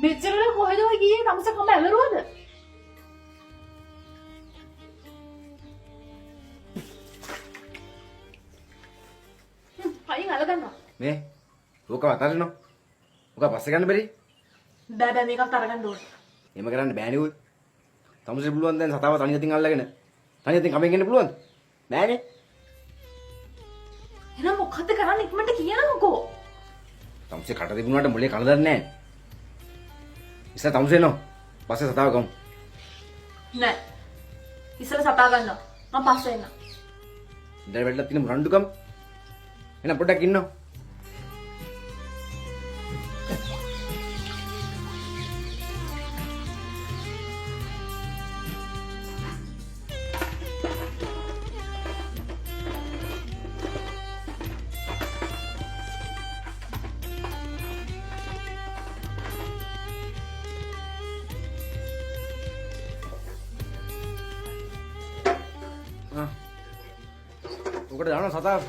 මෙච්චර කොහෙද ඔය ගියේ තමස කම ඇලරුවද? අයින් අලගන්නවා. මේ ඕක අතාරිනවා. ඕක පස්සේ ගන්න බැරි. බෑ බෑ මේකත් අරගන්න ඕනේ. එහෙම කරන්න බෑනේ ඔය. තමුසේ පුළුවන් දැන් සතාව තනියෙන් අල්ලගෙන. තනියෙන් කමෙන් එන්න පුළුවන්ද? බෑනේ. එහෙනම් මොකද්ද කරන්නේ ඉක්මනට කියනකෝ. තමුසේ කට තිබුණාට මොලේ කලදන්නේ නැහැ. ඉතින් තමුසේ නෝ. පස්සේ සතාව ගමු. නෑ. ඉස්සර සතා ගන්නවා. මම පස්සේ එන්න. ඉඳලා වෙట్లా තියෙන රණ්ඩුකම්. එන පොඩ්ඩක් ඉන්නෝ. උකට දානවා සතාව.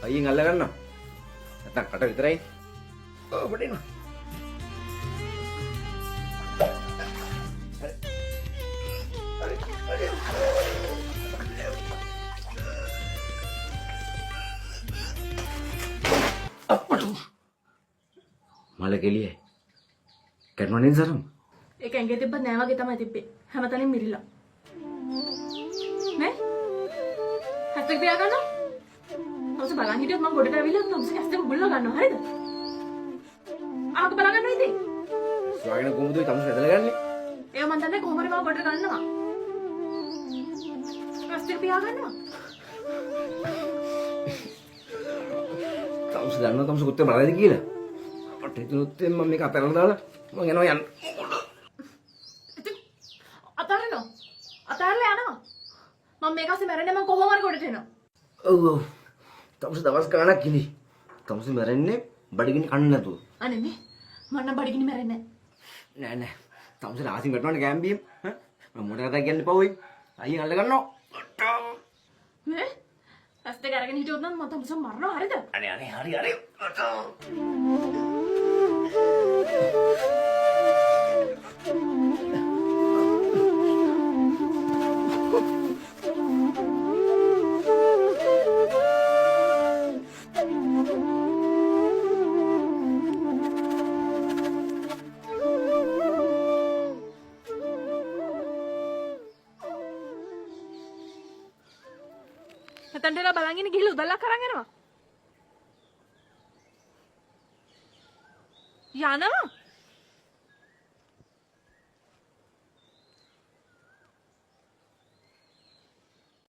අයියෙන් අල්ල ගන්නවා. නැත්නම් කට විතරයි. ඔව් පොඩිනවා. මල කෙලියයි. කරනවනේ සරම්. ඒක ඇඟේ තිබ්බ නෑ වගේ තමයි තිබ්බේ. හැමතැනින් මිරිලා. නේ? හත්ක පියා ගන්නවා. තමස බලන් හිටියොත් මම ගොඩට ඇවිල්ලා තමස කැස්ටම බුල්ලා ගන්නවා හරිද? ආක බලා ගන්නවා ඉතින්. ස්වාගෙන කොමුද තමස ඇදලා ගන්නේ? ඒක මන් දන්නේ කොහොමද මම ගොඩට ගන්නවා. කැස්ටම පියා ගන්නවා. තමස දන්නවා තමස කොත්තේ බලයිද කියලා. අපට හිතුනොත් මම මේක අතහැරලා දාලා මම යනවා යන්න. ඉතින් අතාරිනවා. අතාරලා යනවා. මම මේක අස්සේ මැරෙන්නේ මම කොහොම හරි ගොඩට එනවා. ඔව් ඔව්. තමස දවස් ගාණක් කිලි. තමස මැරෙන්නේ බඩගිනි කන්න නැතුව. අනේ මේ මම නම් බඩගිනි මැරෙන්නේ නෑ නෑ. තමස රාසින් වැටුණානේ ගෑම්බියම්. මම මොකට කතා කියන්න එපා ඔයි. අයියෙන් අල්ල ගන්නවා. නෑ. මේ ඇස් දෙක අරගෙන හිටියොත් නම් මම තමස මරනවා හරිද? අනේ අනේ හරි හරි. මෙතනටලා බලන් ඉන්න ගිහලා උදල්ලක් අරන් එනවා. යනවා.